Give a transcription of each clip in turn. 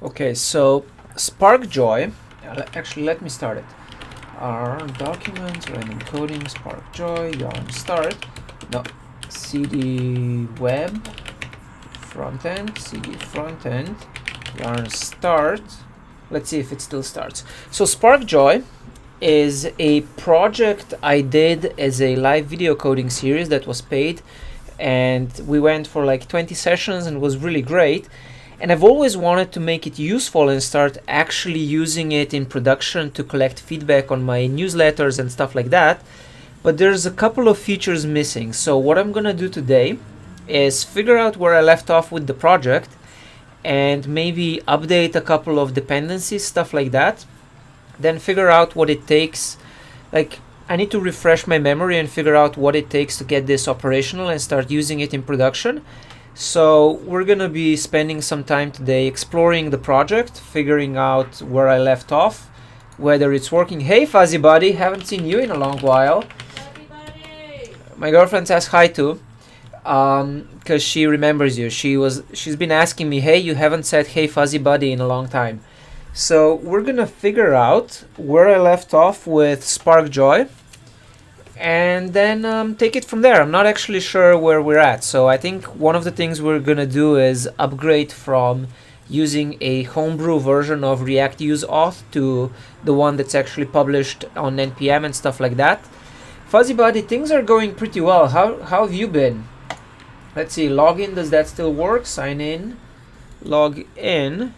Okay, so Spark Joy, actually let me start it. Our documents, random coding, Spark Joy, yarn start, no, cd web, cd frontend, yarn start. Let's see if it still starts. So Spark Joy is a project I did as a live video coding series that was paid, and we went for like 20 sessions and it was really great. And I've always wanted to make it useful and start actually using it in production to collect feedback on my newsletters and stuff like that. But there's a couple of features missing. So what I'm gonna do today is figure out where I left off with the project and maybe update a couple of dependencies, stuff like that. Then figure out what it takes. Like, I need to refresh my memory and figure out what it takes to get this operational and start using it in production. So we're gonna be spending some time today exploring the project, figuring out where I left off, whether it's working. Hey Fuzzy Buddy, haven't seen you in a long while. My girlfriend says hi too, because she remembers you. She's been asking me, hey, you haven't said hey Fuzzy Buddy in a long time. So we're gonna figure out where I left off with Spark Joy and then take it from there. I'm not actually sure where we're at. So I think one of the things we're gonna do is upgrade from using a homebrew version of React Use Auth to the one that's actually published on NPM and stuff like that. Fuzzy Buddy, things are going pretty well. How have you been? Let's see, login, does that still work? Sign in, log in.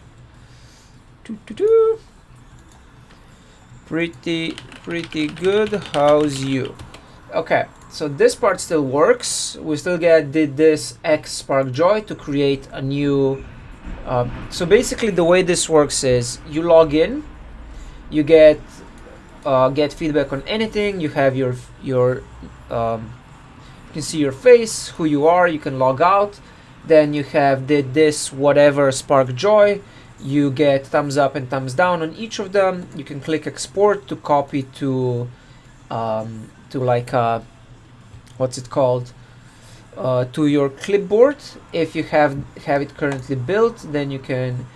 Pretty good. How's you? Okay, so this part still works. We still did this X Spark Joy to create a new. So basically, the way this works is you log in, you get feedback on anything. You have your you can see your face, who you are. You can log out. Then you have did this whatever Spark Joy. You get thumbs up and thumbs down on each of them. You can click export to copy to like what's it called, to your clipboard. If you have it currently built, then you can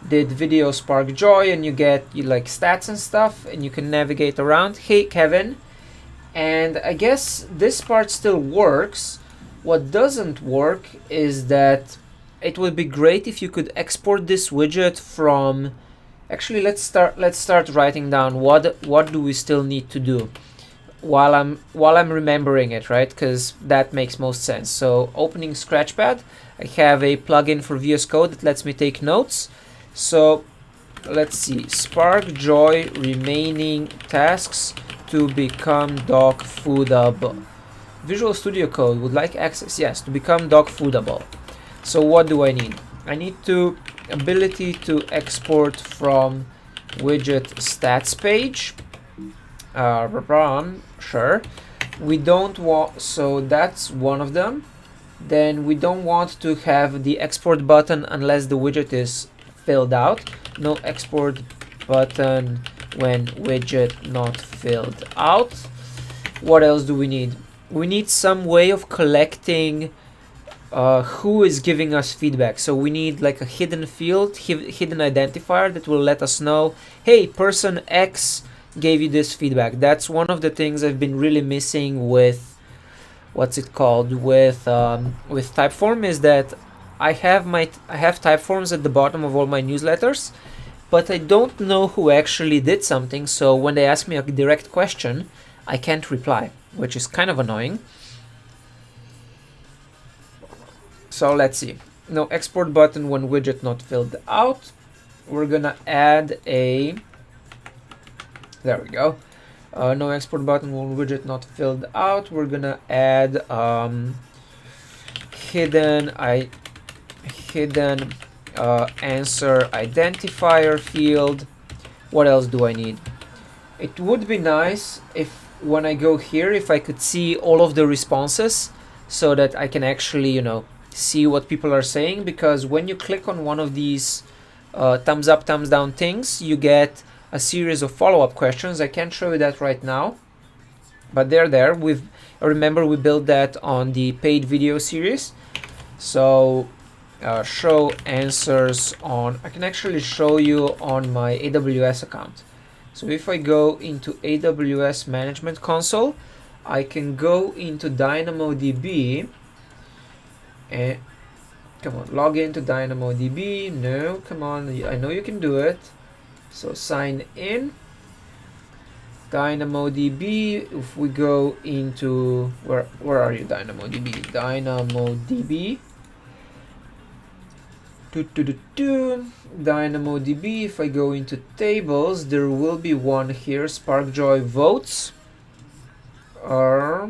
did video Spark Joy and you get like stats and stuff, and you can navigate around. Hey Kevin, and I guess this part still works. What doesn't work is that it would be great if you could export this widget from. Actually, let's start writing down what do we still need to do while I'm remembering it, right? Because that makes most sense. So opening Scratchpad, I have a plugin for VS Code that lets me take notes. So let's see, Spark Joy remaining tasks to become dog foodable. Visual Studio Code would like access, yes, to become dog foodable. So what do I need? I need to ability to export from widget stats page. Sure. We don't want, so that's one of them. Then we don't want to have the export button unless the widget is filled out. No export button when widget not filled out. What else do we need? We need some way of collecting who is giving us feedback. So we need like a hidden field, hidden identifier that will let us know, hey, person X gave you this feedback. That's one of the things I've been really missing with what's it called, with Typeform, is that I have Typeforms at the bottom of all my newsletters, but I don't know who actually did something. So when they ask me a direct question, I can't reply, which is kind of annoying. So let's see. No export button when widget not filled out. We're gonna add a. There we go. No export button when widget not filled out. We're gonna add hidden answer identifier field. What else do I need? It would be nice if when I go here, if I could see all of the responses so that I can actually, see what people are saying, because when you click on one of these thumbs up, thumbs down things, you get a series of follow-up questions. I can't show you that right now, but they're there. Remember we built that on the paid video series. So show answers on, I can actually show you on my AWS account. So if I go into AWS Management Console, I can go into DynamoDB and come on, log into DynamoDB. No, come on, I know you can do it. So sign in. DynamoDB, if we go into, where are you, DynamoDB? DynamoDB. DynamoDB, if I go into tables, there will be one here, SparkJoy votes. I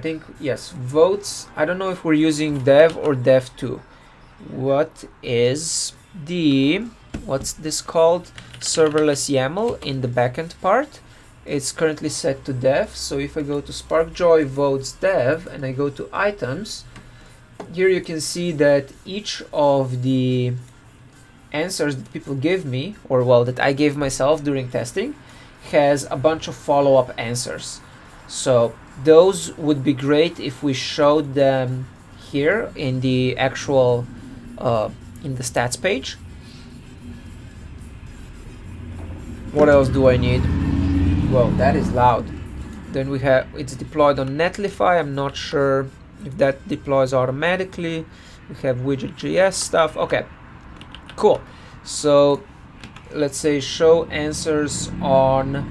think, yes, votes. I don't know if we're using dev or dev2. What is what's this called? Serverless YAML in the backend part. It's currently set to dev. So if I go to SparkJoy votes dev and I go to items, here you can see that each of the answers that people give me, or well, that I gave myself during testing, has a bunch of follow-up answers. So those would be great if we showed them here in the actual in the stats page. What else do I need? Well, that is loud. Then we have, it's deployed on Netlify. I'm not sure if that deploys automatically. We have widget.js stuff. Okay, cool. So let's say show answers on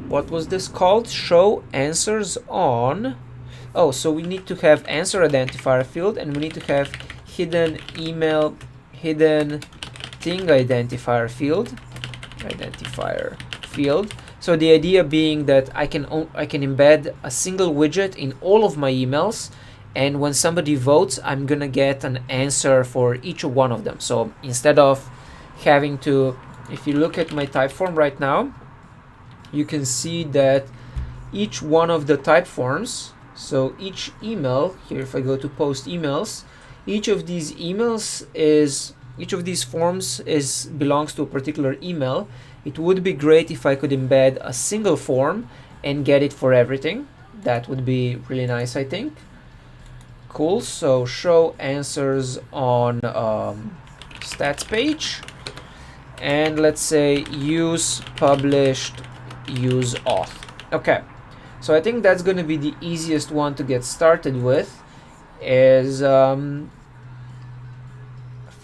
what was this called? Show answers on, oh, so we need to have answer identifier field, and we need to have hidden email, hidden thing identifier field. So the idea being that I can embed a single widget in all of my emails, and when somebody votes, I'm gonna get an answer for each one of them. So instead of having to, if you look at my type form right now, you can see that each one of the type forms, so each email here, if I go to post emails, each of these forms belongs to a particular email. It would be great if I could embed a single form and get it for everything. That would be really nice, I think. Cool. So show answers on stats page, and let's say use published, use auth. Okay, so I think that's going to be the easiest one to get started with, is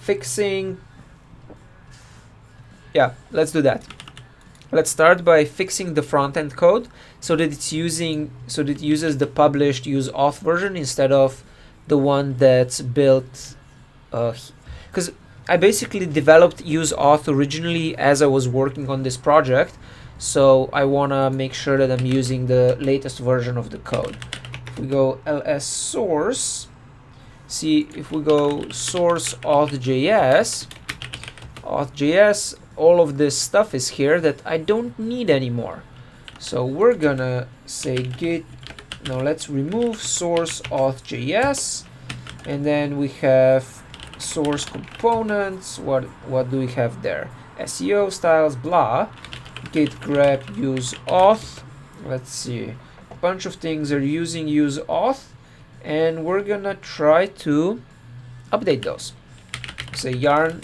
fixing. Yeah, let's do that. Let's start by fixing the front-end code so that it uses the published use auth version instead of the one that's built, because I basically developed use auth originally as I was working on this project, so I want to make sure that I'm using the latest version of the code. If we go ls source, see, if we go source auth.js, all of this stuff is here that I don't need anymore. So we're gonna say git, now let's remove source auth.js, and then we have source components. What do we have there? SEO styles, blah, git grep use auth. Let's see, a bunch of things are using use auth, and we're gonna try to update those. Say yarn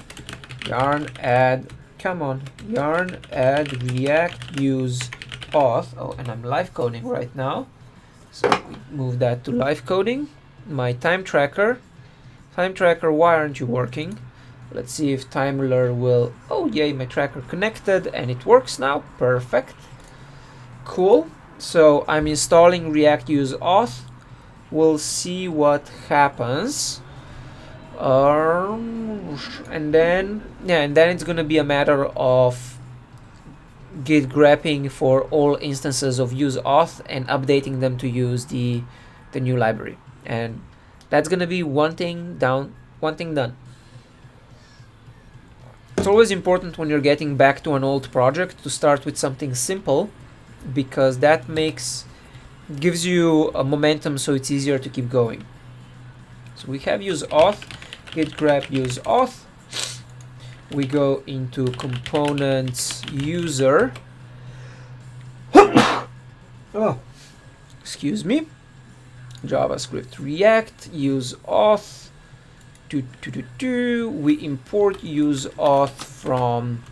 add, come on, yarn add react use auth. Oh, and I'm live coding right now, so we move that to live coding. My time tracker, why aren't you working? Let's see if Timeler will, oh yay, my tracker connected and it works now. Perfect, cool. So I'm installing react use auth. We'll see what happens. And then it's gonna be a matter of git grepping for all instances of use auth and updating them to use the new library, and that's gonna be one thing done. It's always important when you're getting back to an old project to start with something simple, because that gives you a momentum, so it's easier to keep going. So we have use auth, git grep use auth. We go into components user. Oh, excuse me. JavaScript React use auth. We import use auth from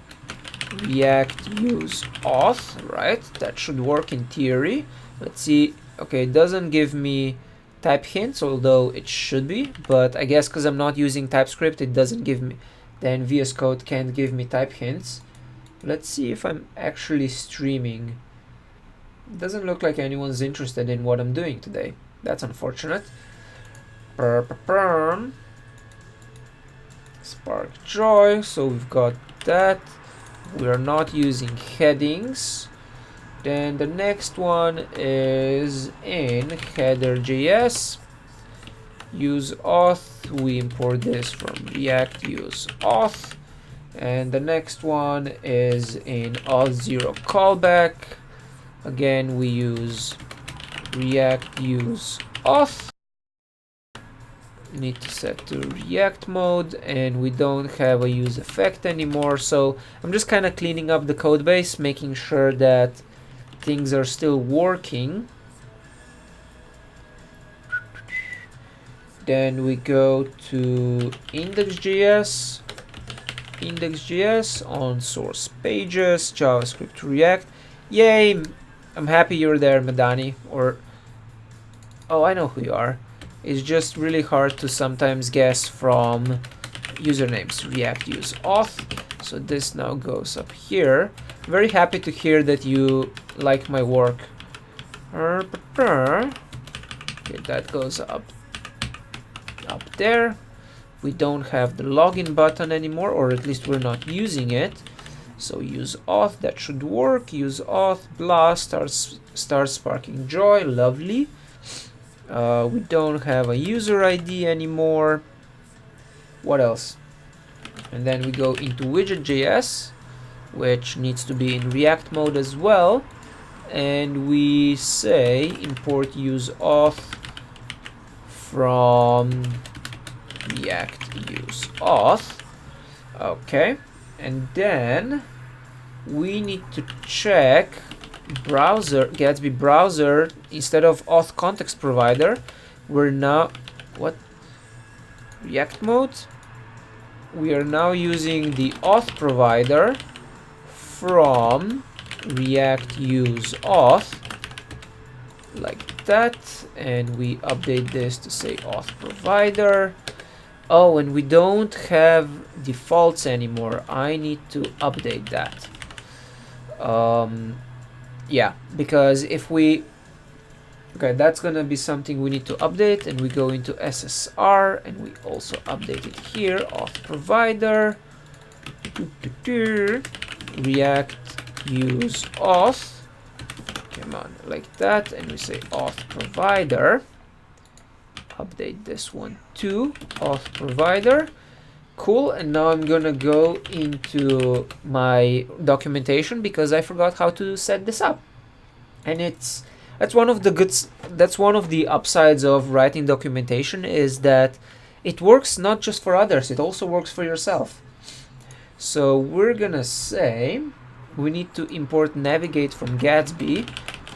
React use auth, right? That should work in theory. Let's see. Okay, it doesn't give me type hints, although it should be, but I guess because I'm not using TypeScript, it doesn't give me, then VS Code can't give me type hints. Let's see if I'm actually streaming. It doesn't look like anyone's interested in what I'm doing today. That's unfortunate. Spark Joy, so we've got that. We are not using headings. Then the next one is in header.js. Use auth. We import this from React use auth. And the next one is in auth0 callback. Again, we use React use auth. Need to set to React mode, and we don't have a use effect anymore. So I'm just kind of cleaning up the code base, making sure that things are still working. Then we go to index.js, on source pages, JavaScript React. Yay! I'm happy you're there, Madani. Or, oh, I know who you are. It's just really hard to sometimes guess from usernames. React use auth. So this now goes up here. Very happy to hear that you like my work. Okay, that goes up there. We don't have the login button anymore, or at least we're not using it. So use auth, that should work. Use auth, blah, starts sparking joy, lovely. We don't have a user ID anymore. What else? And then we go into widget.js, which needs to be in React mode as well. And we say import use auth from React use auth. Okay. And then we need to check browser, Gatsby browser, instead of auth context provider. We're now, what? React mode? We are now using the auth provider from React use auth, like that, and we update this to say auth provider. Oh, and we don't have defaults anymore. I need to update that. Yeah, because if we, okay, that's gonna be something we need to update, and we go into SSR and we also update it here. Auth provider, React use auth, come on, like that, and we say auth provider. Update this one too, auth provider. Cool, and now I'm gonna go into my documentation because I forgot how to set this up. And that's one of the upsides of writing documentation, is that it works not just for others, it also works for yourself. So we're gonna say we need to import navigate from Gatsby,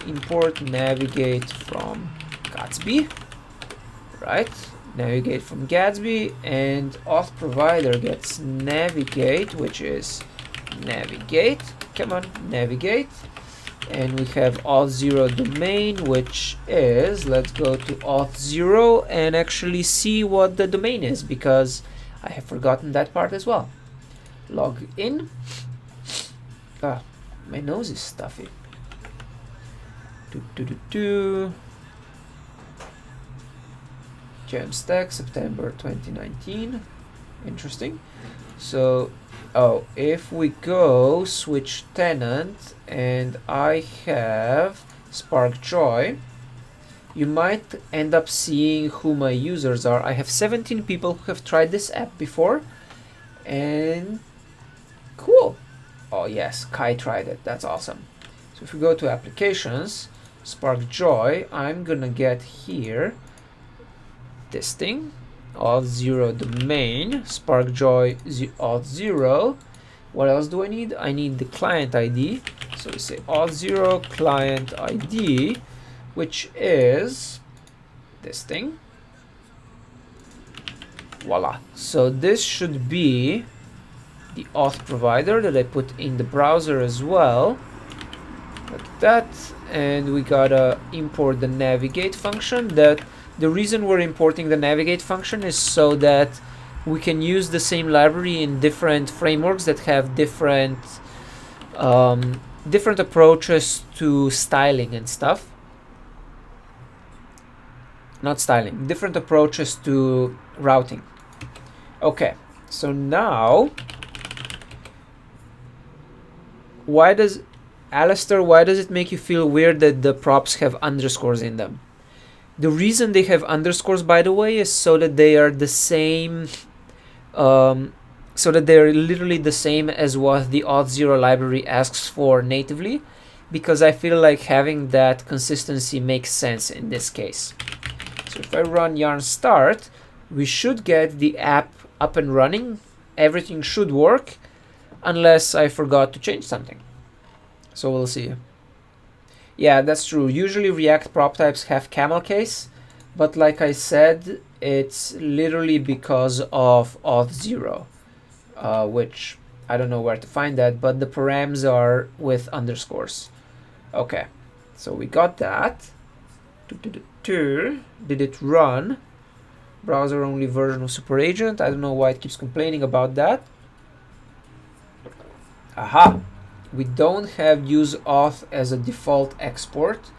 import navigate from Gatsby, right? Navigate from Gatsby, and auth provider gets navigate, which is navigate. Come on, navigate. And we have auth0 domain, which is, let's go to auth0 and actually see what the domain is, because I have forgotten that part as well. Log in. Ah, my nose is stuffy. JAMStack, September 2019. Interesting. So, oh, if we go switch tenant and I have Spark Joy, you might end up seeing who my users are. I have 17 people who have tried this app before, and cool. Oh yes, Kai tried it. That's awesome. So if we go to applications, Spark Joy, I'm gonna get here this thing, auth0 domain, Spark Joy auth0. What else do I need? I need the client ID. So we say auth0 client ID, which is this thing. Voila. So this should be the auth provider that I put in the browser as well, like that. And we gotta import the navigate function. That the reason we're importing the navigate function is so that we can use the same library in different frameworks that have different different approaches to styling and stuff. Not styling, different approaches to routing. Okay, so now, Alistair, why does it make you feel weird that the props have underscores in them? The reason they have underscores, by the way, is so that they are the same, so that they're literally the same as what the auth0 library asks for natively, because I feel like having that consistency makes sense in this case. So if I run yarn start, we should get the app up and running. Everything should work, unless I forgot to change something. So we'll see. Yeah, that's true. Usually React prop types have camel case, but like I said, it's literally because of auth0, which I don't know where to find that, but the params are with underscores. Okay, so we got that. Did it run? Browser only version of Super Agent. I don't know why it keeps complaining about that. Aha! We don't have use auth as a default export.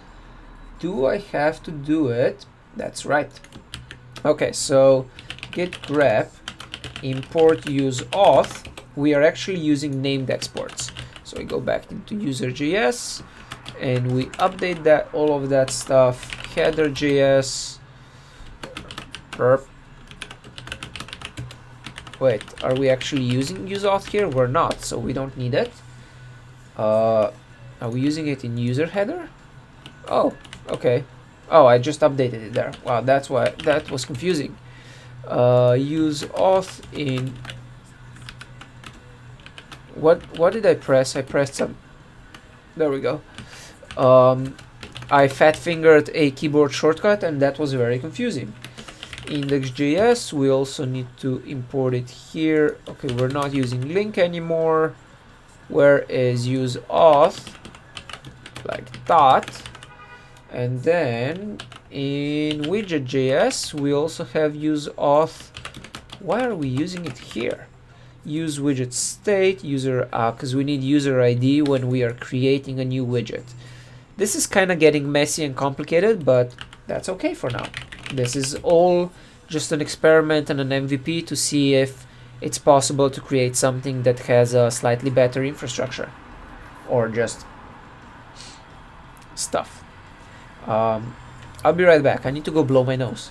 Do I have to do it? That's right. Okay, so git grep import use auth. We are actually using named exports. So I go back into user.js and we update that, all of that stuff. Header.js. Perp. Wait, are we actually using use auth here? We're not, so we don't need it. Are we using it in user header? Oh, okay. Oh, I just updated it there. Wow, that's why that was confusing. Use auth in what did I press? I pressed some. There we go. I fat fingered a keyboard shortcut and that was very confusing. Index.js, we also need to import it here. Okay, we're not using link anymore. Where is use auth? Like that. And then in widget.js, we also have use auth. Why are we using it here? Use widget state, user, because we need user ID when we are creating a new widget. This is kind of getting messy and complicated, but that's okay for now. This is all just an experiment and an MVP to see if it's possible to create something that has a slightly better infrastructure or just stuff. I'll be right back. I need to go blow my nose.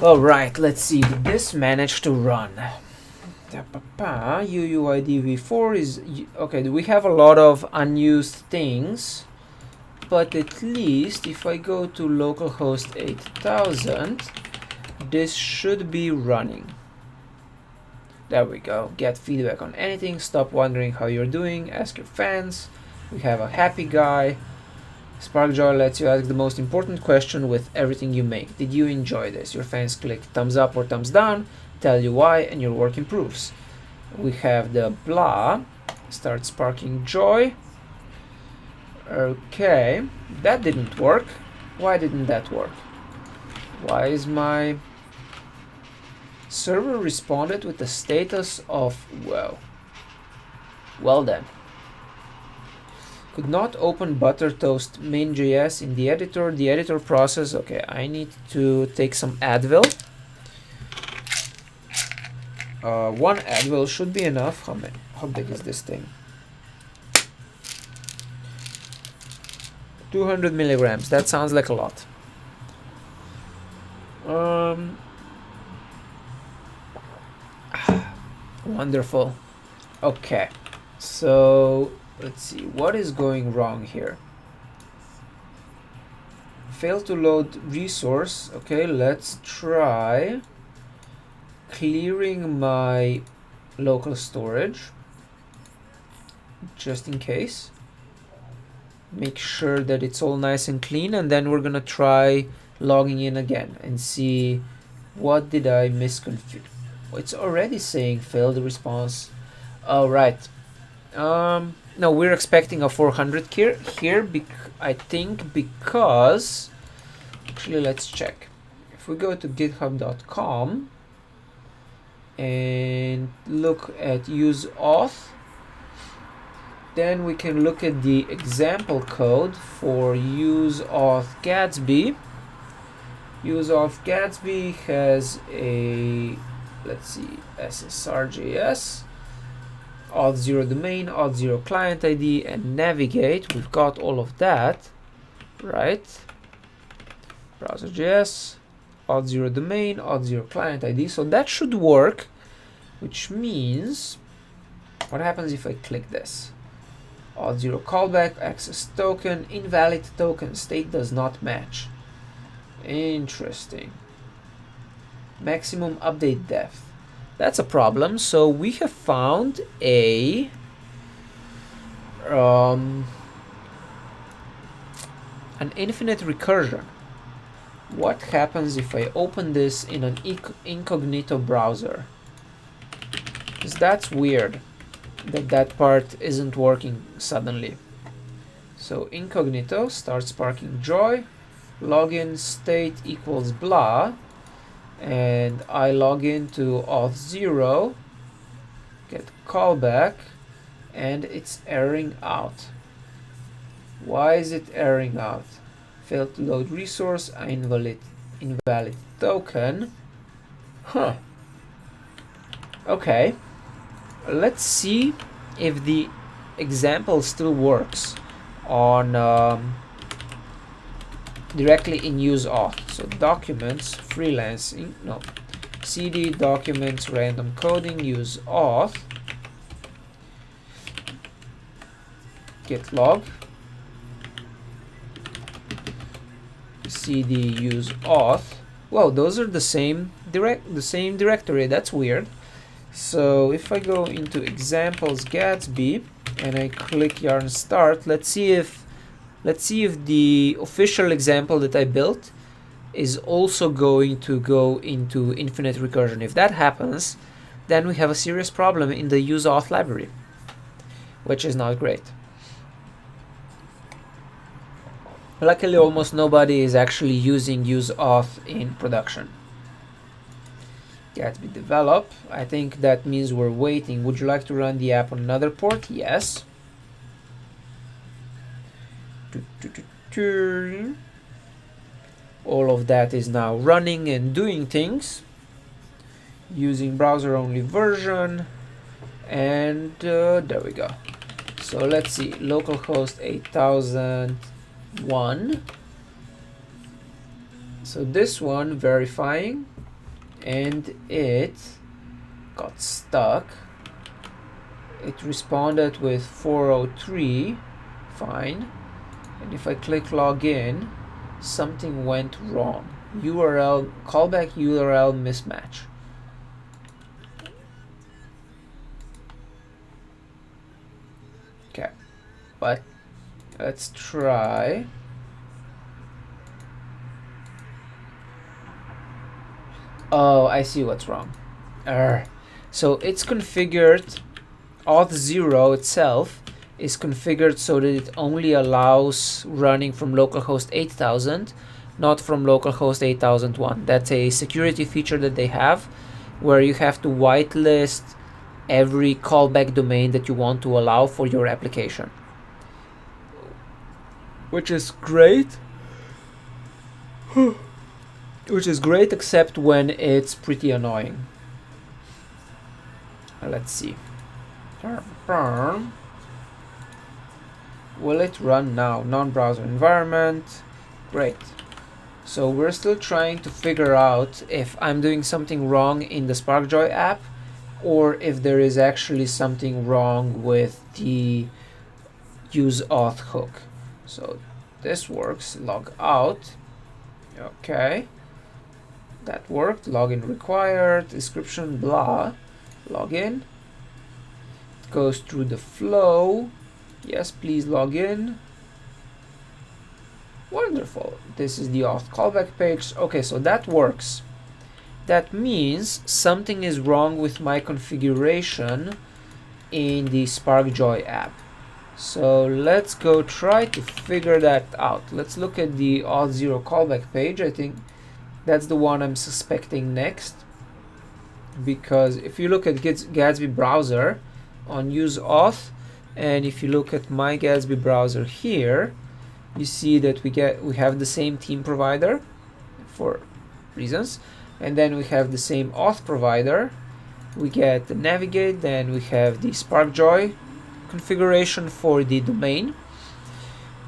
All right, let's see. Did this manage to run? UUID v4 is okay. We have a lot of unused things, but at least if I go to localhost 8000, this should be running. There we go. Get feedback on anything. Stop wondering how you're doing. Ask your fans. We have a happy guy. SparkJoy lets you ask the most important question with everything you make. Did you enjoy this? Your fans click thumbs up or thumbs down, tell you why, and your work improves. We have the blah. Start sparking joy. Okay, that didn't work. Why didn't that work? Why is my server responded with the status of well then. Could not open Buttertoast main.js in the editor process. Okay, I need to take some Advil. One Advil should be enough. How big is this thing? 200 milligrams. That sounds like a lot. Wonderful. Okay, so let's see what is going wrong here. Fail to load resource. Okay, let's try clearing my local storage just in case. Make sure that it's all nice and clean, and then we're gonna try logging in again and see what did I misconfigure. It's already saying failed response. All right. No, we're expecting a 400 here I think, because actually let's check. If we go to github.com and look at use auth, then we can look at the example code for use auth Gatsby. Use auth Gatsby has a, let's see, SSRJS, auth 0 domain, auth 0 client ID, and navigate. We've got all of that, right? Browser.js, auth 0 domain, auth 0 client ID. So that should work, which means, what happens if I click this? Auth 0 callback, access token, invalid token, state does not match. Interesting. Maximum update depth. That's a problem. So we have found a an infinite recursion. What happens if I open this in an incognito browser? Because that's weird that that part isn't working suddenly. So incognito starts sparking joy, login state equals blah, and I log into auth 0, get callback, and it's erroring out. Why is it erroring out? Failed to load resource, invalid token. Huh. Okay. Let's see if the example still works on directly in use auth. So documents, freelancing, no, cd documents, random coding, use auth, git log, cd use auth. Wow, those are the same directory. That's weird. So if I go into examples Gatsby and I click yarn start, let's see if the official example that I built is also going to go into infinite recursion. If that happens, then we have a serious problem in the use auth library, which is not great. Luckily, almost nobody is actually using use auth in production. Gatsby develop. I think that means we're waiting. Would you like to run the app on another port? Yes. All of that is now running and doing things using browser only version, and there we go. So let's see, localhost 8001. So this one verifying, and it got stuck. It responded with 403, fine. And if I click login, something went wrong. URL, callback URL mismatch. Okay, but let's try. Oh, I see what's wrong. So it's configured, auth 0 itself is configured so that it only allows running from localhost 8000, not from localhost 8001. That's a security feature that they have, where you have to whitelist every callback domain that you want to allow for your application. which is great. Which is great, except when it's pretty annoying. Let's see. Will it run now? Non-browser environment. Great. So we're still trying to figure out if I'm doing something wrong in the SparkJoy app, or if there is actually something wrong with the use auth hook. So this works. Log out. Okay. That worked. Login required. Description blah. Login. It goes through the flow. Yes, please log in. Wonderful. This is the auth callback page. Okay, so that works. That means something is wrong with my configuration in the SparkJoy app. So let's go try to figure that out. Let's look at the auth0 callback page. I think that's the one I'm suspecting next. Because if you look at Gatsby browser on use auth, and if you look at my Gatsby browser here, you see that we have the same theme provider for reasons, and then we have the same auth provider. We get the navigate, then we have the SparkJoy configuration for the domain,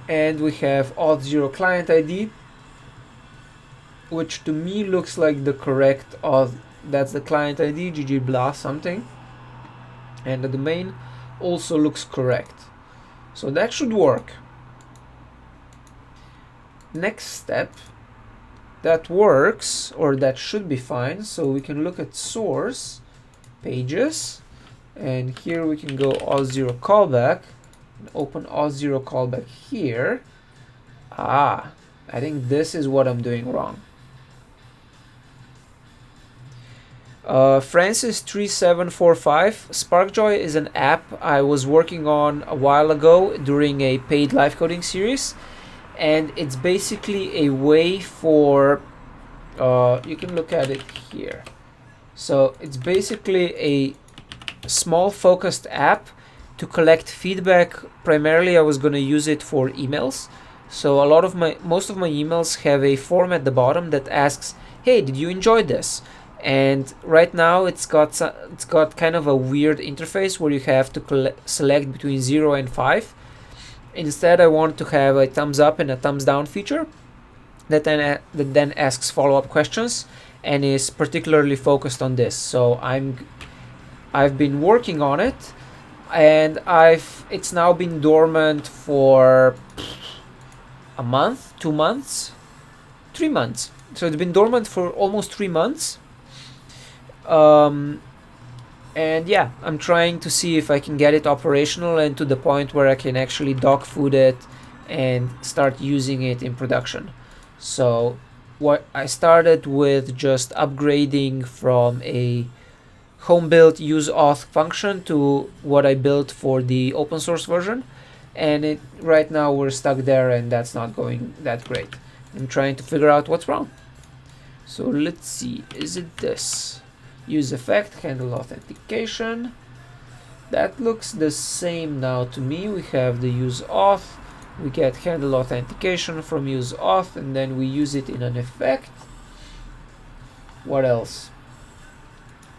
and we have auth0 client ID, which to me looks like the correct auth. That's the client ID, gg blah something, and the domain also looks correct. So that should work. Next step, that works, or that should be fine. So we can look at source pages, and here we can go auth0 callback and open auth0 callback here. I think this is what I'm doing wrong. Francis3745, SparkJoy is an app I was working on a while ago during a paid live coding series, and it's basically a way for, you can look at it here. So it's basically a small focused app to collect feedback. Primarily I was going to use it for emails. So most of my emails have a form at the bottom that asks, hey, did you enjoy this? And right now it's got kind of a weird interface where you have to select between 0 and 5. Instead, I want to have a thumbs up and a thumbs down feature that then asks follow-up questions and is particularly focused on this. So I've been working on it, and it's now been dormant for a month, 2 months, 3 months. So it's been dormant for almost 3 months. And yeah, I'm trying to see if I can get it operational and to the point where I can actually dog food it and start using it in production. So what I started with just upgrading from a home built use auth function to what I built for the open source version, and right now we're stuck there, and that's not going that great. I'm trying to figure out what's wrong. So let's see, is it this? Use effect, handle authentication. That looks the same now to me. We have the use auth, we get handle authentication from use auth, and then we use it in an effect. What else?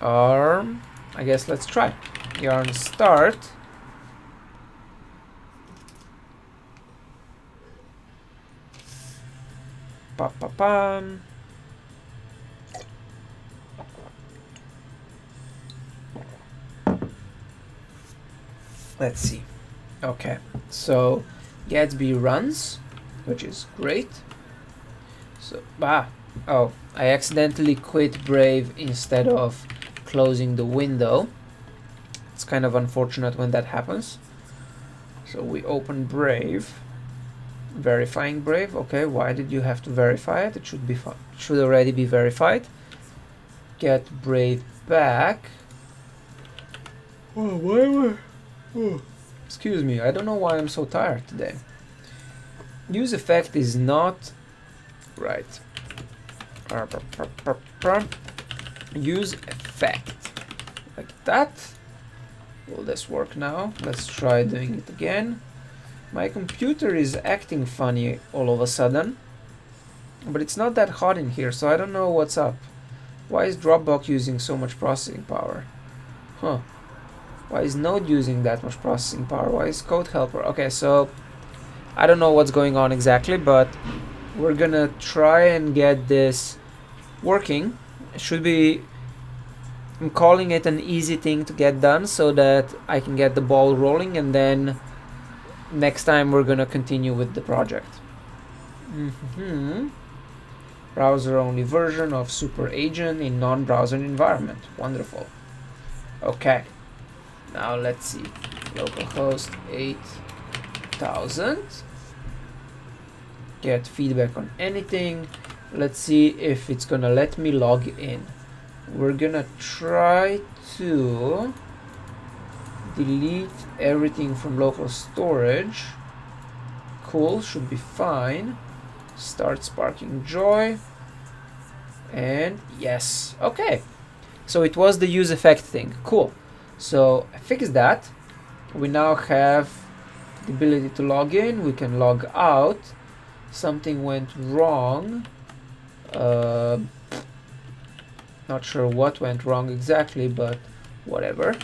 I guess let's try. Yarn start. Pa-pa-pam. Let's see. Okay, so Gatsby runs, which is great. So, oh, I accidentally quit Brave instead of closing the window. It's kind of unfortunate when that happens. So we open Brave, verifying Brave. Okay, why did you have to verify it? It should be fine. It should already be verified. Get Brave back. Oh, why? Oh, excuse me, I don't know why I'm so tired today. Use effect is not right. Use effect like that. Will this work now? Let's try doing it again. My computer is acting funny all of a sudden, but it's not that hot in here, so I don't know what's up. Why is Dropbox using so much processing power? Huh. Why is Node using that much processing power? Why is Code Helper? Okay, so I don't know what's going on exactly, but we're gonna try and get this working. It should be, I'm calling it an easy thing to get done so that I can get the ball rolling, and then next time we're gonna continue with the project. Browser only version of Super Agent in non-browser environment. Wonderful. Okay. Now let's see. Localhost 8000. Get feedback on anything. Let's see if it's gonna let me log in. We're gonna try to delete everything from local storage. Cool, should be fine. Start sparking joy. And yes, okay. So it was the use effect thing. Cool. So I fixed that. We now have the ability to log in. We can log out. Something went wrong. Not sure what went wrong exactly, but whatever.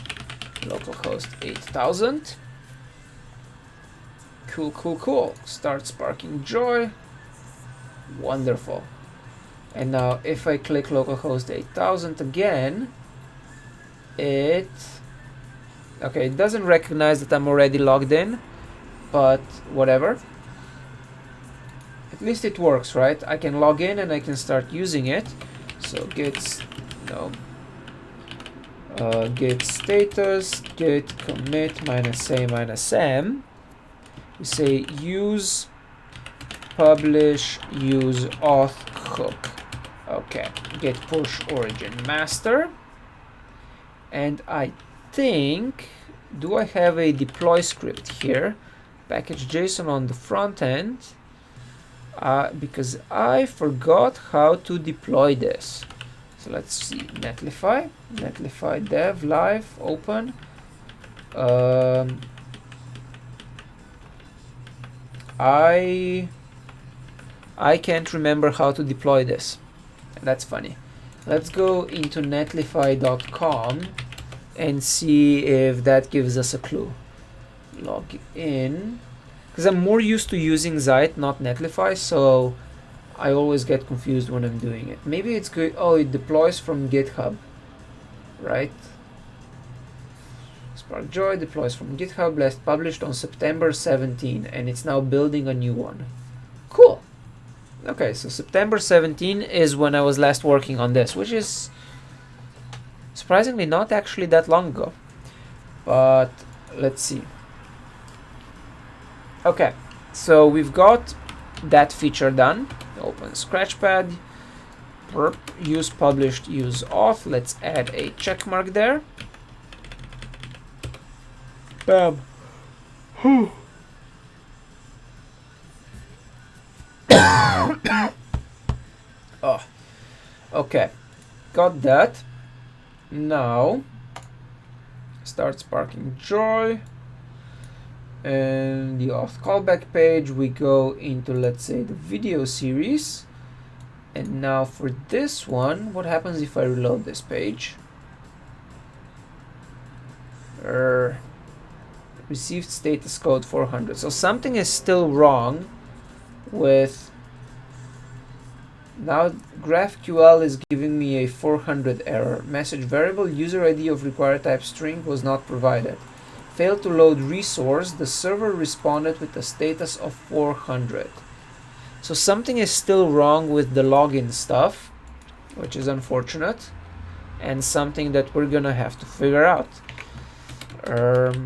Localhost 8000. Cool, cool, cool. Start sparking joy. Wonderful. And now if I click localhost 8000 again, it doesn't recognize that I'm already logged in, but whatever. At least it works, right? I can log in and I can start using it. So git status, git commit -a-m. We say use publish use auth hook. Okay, git push origin master. And I think, do I have a deploy script here? Package JSON on the front end. Because I forgot how to deploy this. So let's see, Netlify dev live open. I can't remember how to deploy this. That's funny. Let's go into netlify.com and see if that gives us a clue. Log in. Because I'm more used to using Zeit, not Netlify, so I always get confused when I'm doing it. Maybe it's good. Oh, it deploys from GitHub, right? Spark Joy deploys from GitHub, last published on September 17, and it's now building a new one. Cool. Okay, so September 17 is when I was last working on this, which is surprisingly not actually that long ago. But let's see. Okay, so we've got that feature done. Open Scratchpad, use published, use auth. Let's add a check mark there. Bam. Oh, okay, got that. Now start sparking joy. And the auth callback page, we go into, let's say, the video series. And now for this one, what happens if I reload this page? Received status code 400. So something is still wrong with, now GraphQL is giving me a 400 error. Message variable user ID of required type string was not provided. Failed to load resource, the server responded with a status of 400. So something is still wrong with the login stuff, which is unfortunate, and something that we're gonna have to figure out.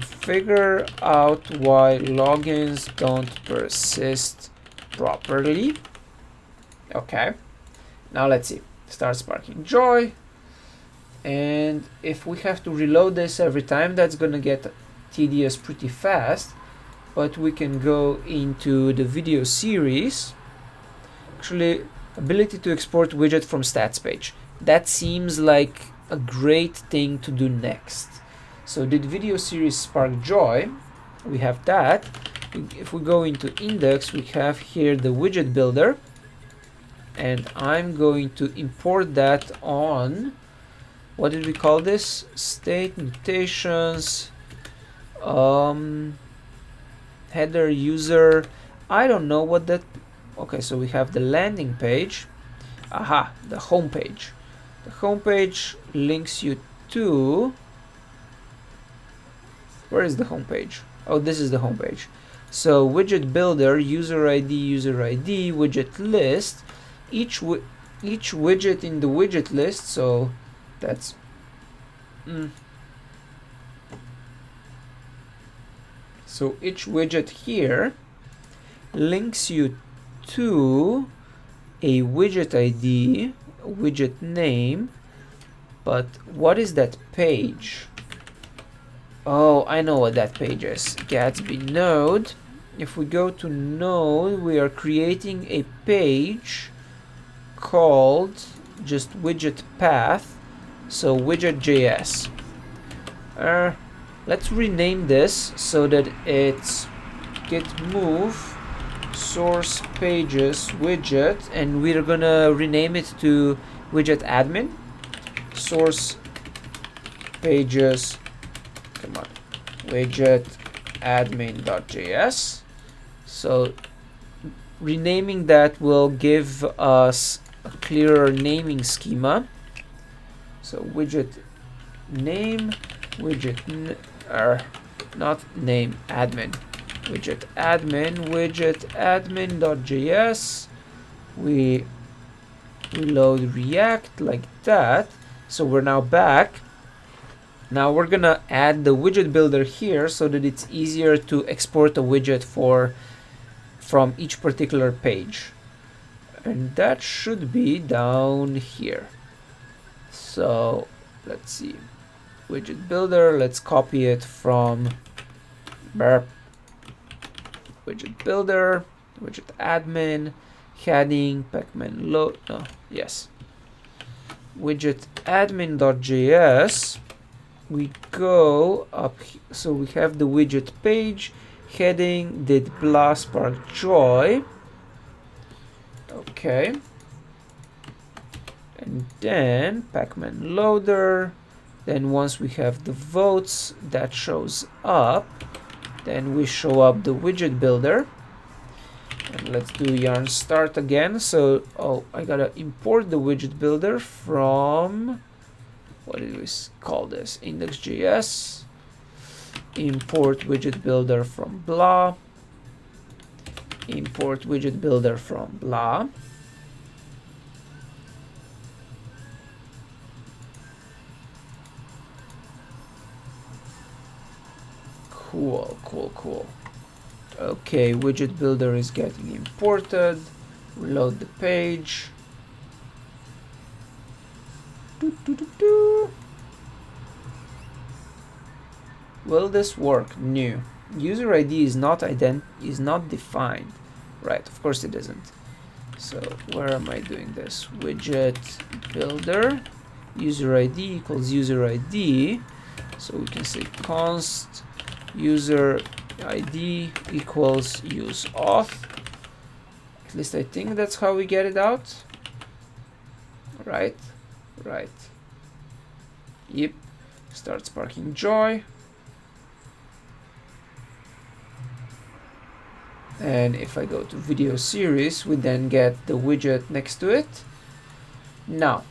Figure out why logins don't persist properly. Okay, now let's see. Start sparking joy, and if we have to reload this every time, that's gonna get tedious pretty fast, but we can go into the video series. Actually, ability to export widget from stats page. That seems like a great thing to do next. So did video series spark joy? We have that. if we go into index, we have here the widget builder, and I'm going to import that on, what did we call this? State mutations, header user. I don't know what that. Okay, so we have the landing page. Aha, the home page. The home page links you to. Where is the home page? Oh, this is the home page. So widget builder, user ID, widget list. Each widget in the widget list. So that's. So each widget here links you to a widget ID, a widget name, but what is that page? Oh, I know what that page is. Gatsby node. If we go to node, we are creating a page called just widget path. So widget.js. Let's rename this so that it's git move source pages widget, and we're gonna rename it to widget admin source pages, come on, widget admin.js. So renaming that will give us a clearer naming schema. So widget name, not name, admin, widget admin.js. We load React like that. So we're now back. Now we're gonna add the widget builder here so that it's easier to export a widget from each particular page, and that should be down here. So let's see, widget builder, let's copy it from widget builder, widget admin, heading, pacman load, no, yes, widget admin.js. We go up, so we have the widget page, heading, did blah spark joy, okay, and then pacman loader. Then once we have the votes that shows up, then we show up the widget builder. And let's do yarn start again. So, oh, I gotta import the widget builder from, what did we call this? Index.js. Import widget builder from blah. Import widget builder from blah. Cool. Okay, widget builder is getting imported. Reload the page. Will this work? New. User ID is not defined. Right, of course it isn't. So where am I doing this? Widget builder, user ID equals user ID. So we can say const user ID equals use auth. At least I think that's how we get it out. Right. Yep. Start sparking joy. And if I go to video series, we then get the widget next to it. Now,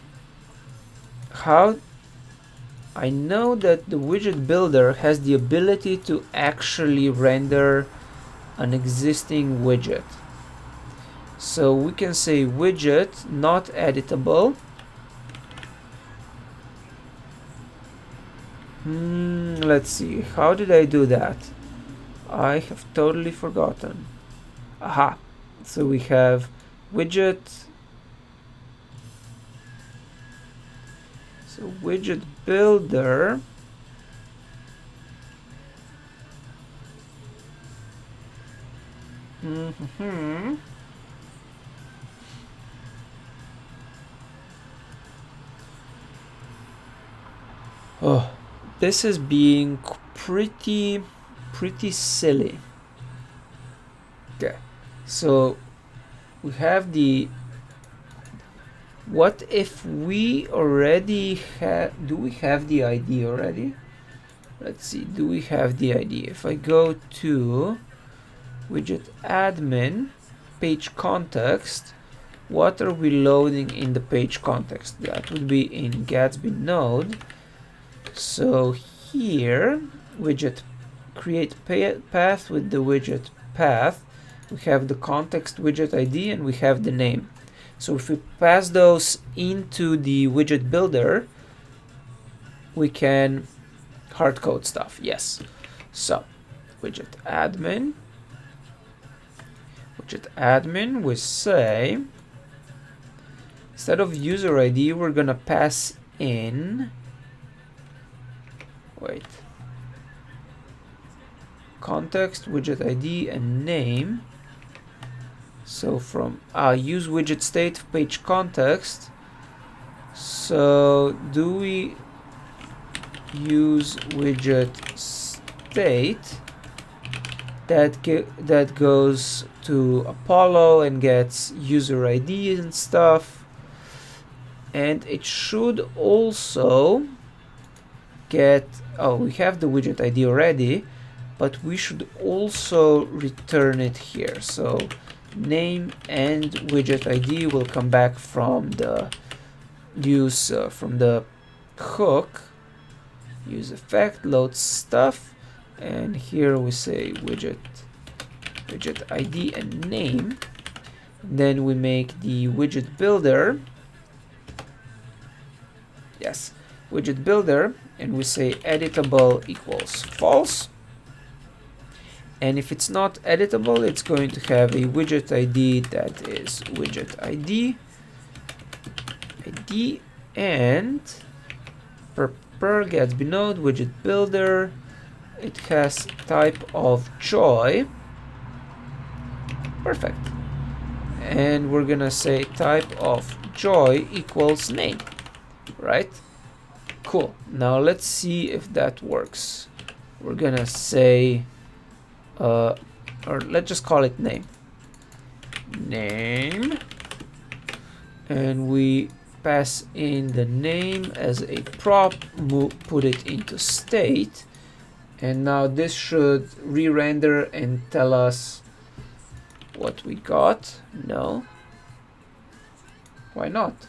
how I know that the widget builder has the ability to actually render an existing widget. So we can say widget not editable. Let's see, how did I do that? I have totally forgotten. Aha, so we have widget. So widget builder. Oh, this is being pretty silly. So we have the, what if we already have, do we have the ID already? Let's see, do we have the ID? If I go to widget admin, page context, what are we loading in the page context? That would be in Gatsby node. So here, widget create path with the widget path. We have the context widget ID and we have the name. So if we pass those into the widget builder, we can hard code stuff. Yes. So widget admin, we say, instead of user ID, we're gonna pass in, context, widget ID, and name. So from use widget state page context. So do we use widget state that goes to Apollo and gets user ID and stuff, and it should also get, we have the widget ID already, but we should also return it here. So name and widget ID will come back from the use from the hook, use effect, load stuff, and here we say widget ID and name. Then we make the widget builder, yes, widget builder, and we say editable equals false. And if it's not editable, it's going to have a widget ID that is widget ID, and per Gatsby node widget builder, it has type of joy. Perfect. And we're gonna say type of joy equals name, right? Cool. Now let's see if that works. We're gonna say, or let's just call it name, and we pass in the name as a prop, put it into state, and now this should re-render and tell us what we got. No, why not?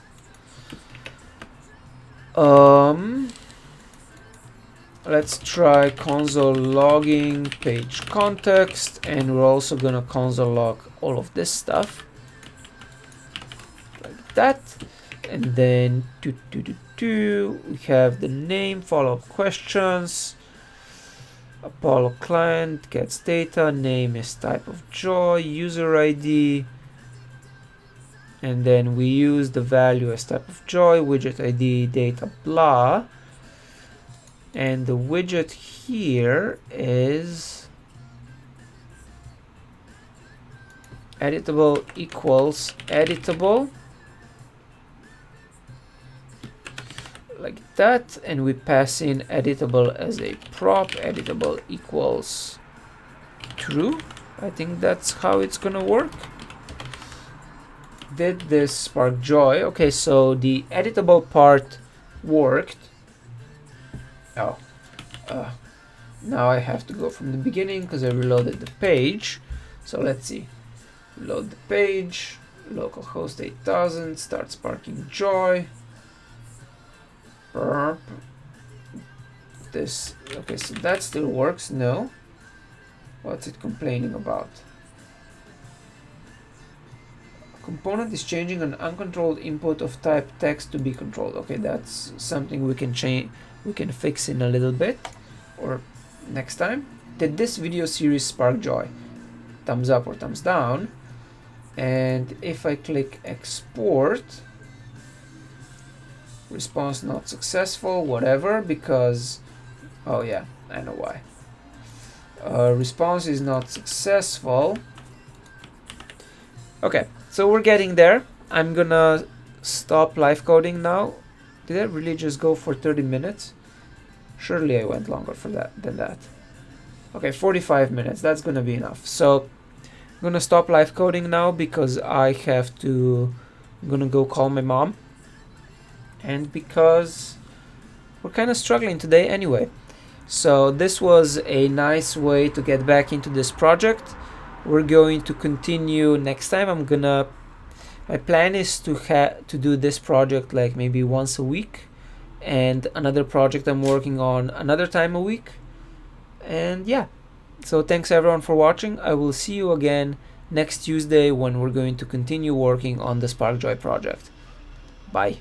Let's try console logging page context, and we're also gonna console log all of this stuff like that. And then we have the name, follow-up questions, Apollo client gets data, name is type of joy, user ID, and then we use the value as type of joy, widget ID, data, blah. And the widget here is editable equals editable, like that, and we pass in editable as a prop, editable equals true. I think that's how it's gonna work. Did this spark joy? Okay, so the editable part worked. Now I have to go from the beginning because I reloaded the page. So let's see. Load the page, localhost 8000, start sparking joy. Burp. This, okay, so that still works. No. What's it complaining about? Component is changing an uncontrolled input of type text to be controlled. Okay, that's something we can change. We can fix in a little bit or next time. Did this video series spark joy? Thumbs up or thumbs down. And if I click export, response not successful, whatever, because, oh yeah, I know why. Response is not successful. Okay, so we're getting there. I'm gonna stop live coding now. Did I really just go for 30 minutes? Surely I went longer for that than that. Okay, 45 minutes, that's gonna be enough. So I'm gonna stop live coding now because I'm gonna go call my mom, and because we're kind of struggling today anyway. So this was a nice way to get back into this project. We're going to continue next time. My plan is to do this project like maybe once a week, and another project I'm working on another time a week. And yeah, so thanks everyone for watching. I will see you again next Tuesday when we're going to continue working on the SparkJoy project. Bye.